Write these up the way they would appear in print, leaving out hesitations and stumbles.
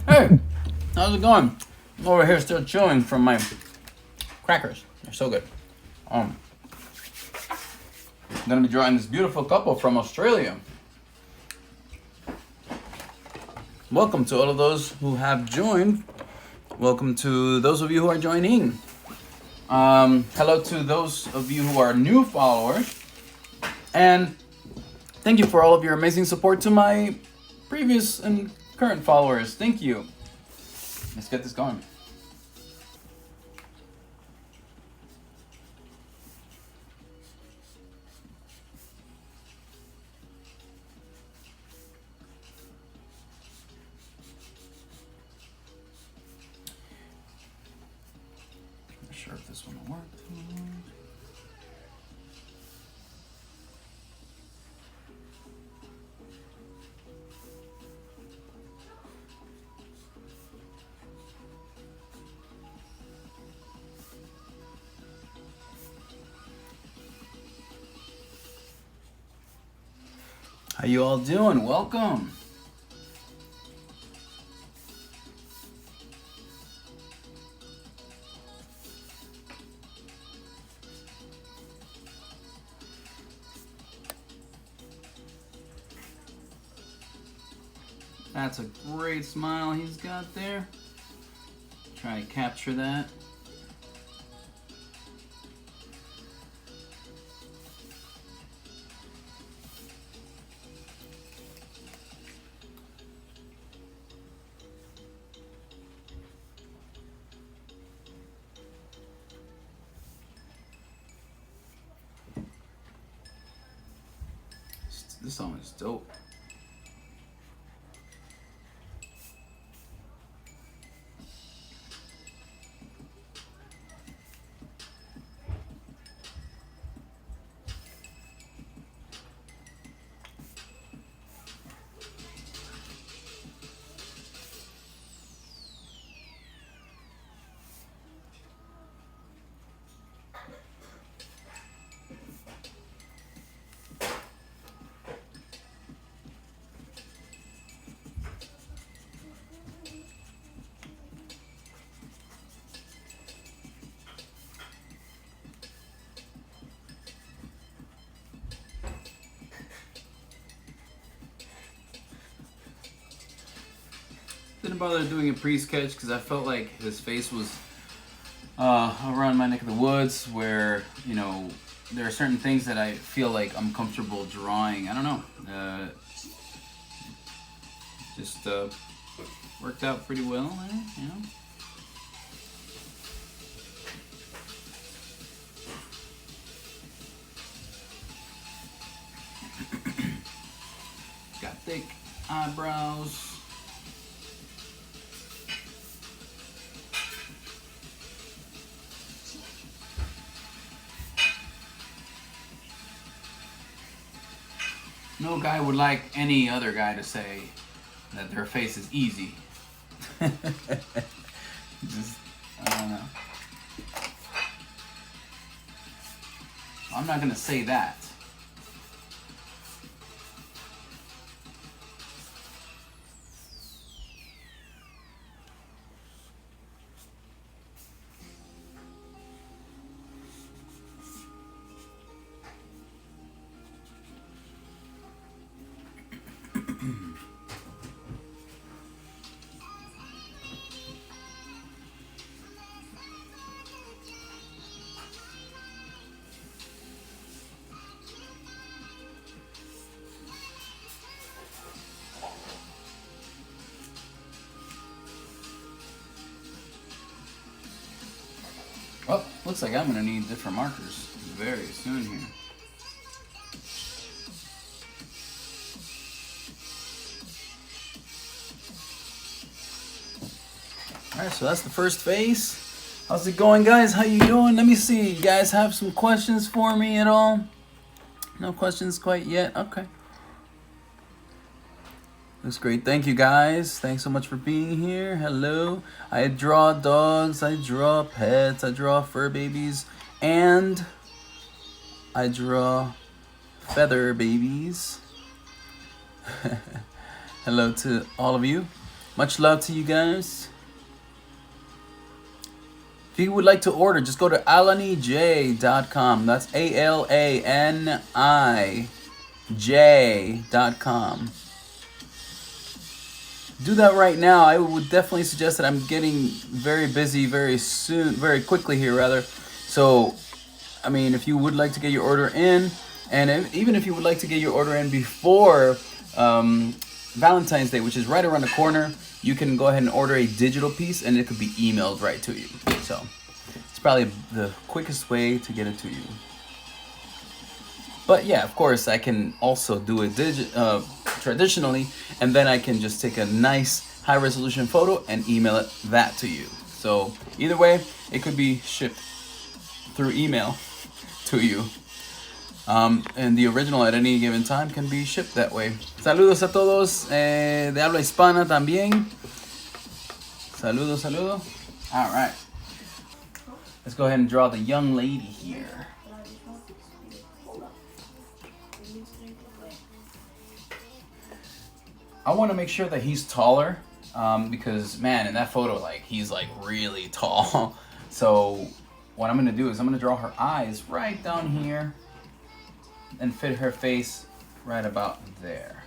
Hey, how's it going? I'm over here still chewing from my crackers. They're so good. I'm gonna be drawing this beautiful couple from Australia. Welcome to all of those who have joined. Welcome to those of you who are joining. Hello to those of you who are new followers. And thank you for all of your amazing support to my previous and current followers. Thank you. Let's get this going. Not sure if this one will work. How you all doing? Welcome. That's a great smile he's got there. Try to capture that. This song is dope. Didn't bother doing a pre-sketch because I felt like his face was around my neck of the woods where, you know, there are certain things that I feel like I'm comfortable drawing. I don't know. Just worked out pretty well there, you know. Got thick eyebrows. No guy would like any other guy to say that their face is easy. Just, I don't know. I'm not gonna say that. Well, looks like I'm gonna need different markers very soon here. Alright, so that's the first face. How's it going, guys? How you doing? Let me see. You guys have some questions for me at all? No questions quite yet? Okay. Looks great. Thank you, guys. Thanks so much for being here. Hello. I draw dogs, I draw pets, I draw fur babies, and I draw feather babies. Hello to all of you. Much love to you guys. If you would like to order, just go to alanij.com. That's ALANIJ.com. Do that right now. I would definitely suggest that. I'm getting very busy very quickly here rather. So, I mean, if you would like to get your order in, and even if you would like to get your order in before Valentine's Day, which is right around the corner, you can go ahead and order a digital piece and it could be emailed right to you. So it's probably the quickest way to get it to you. But yeah, of course, I can also do it traditionally, and then I can just take a nice high resolution photo and email that to you. So either way, it could be shipped through email to you. And the original at any given time can be shipped that way. Saludos a todos de habla hispana también. Saludos. All right. Let's go ahead and draw the young lady here. I want to make sure that he's taller because, man, in that photo, like, he's like really tall. So what I'm going to do is I'm going to draw her eyes right down here and fit her face right about there.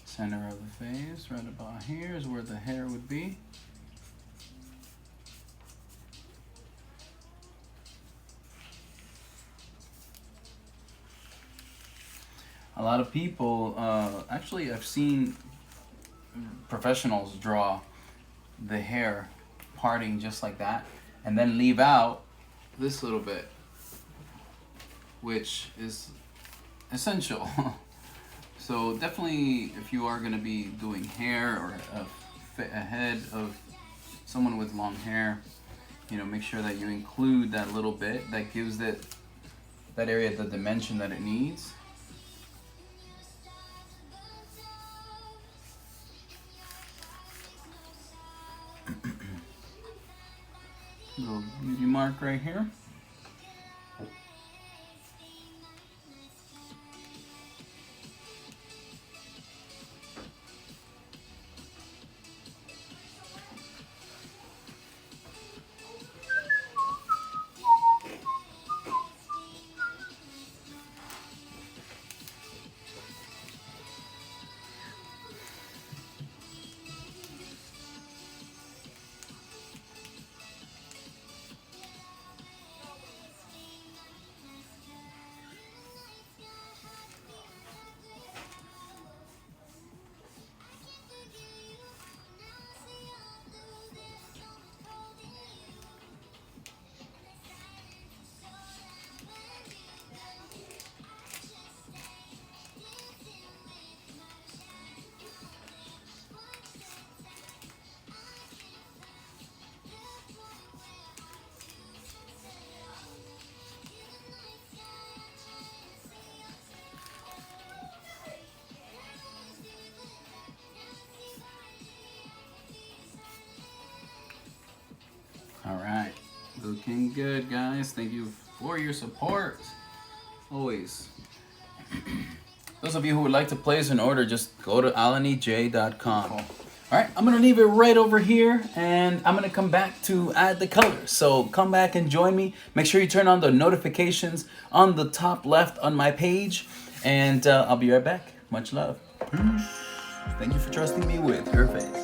Center of the face, right about here is where the hair would be. A lot of people, actually I've seen professionals draw the hair parting just like that and then leave out this little bit, which is essential. So definitely, if you are going to be doing hair or a head of someone with long hair, you know, make sure that you include that little bit that gives that area the dimension that it needs. Little beauty mark right here. Looking good, guys. Thank you for your support. Always. Those of you who would like to place an order, just go to alanij.com. All right, I'm gonna leave it right over here, and I'm gonna come back to add the colors. So come back and join me. Make sure you turn on the notifications on the top left on my page, and I'll be right back. Much love. Thank you for trusting me with your face.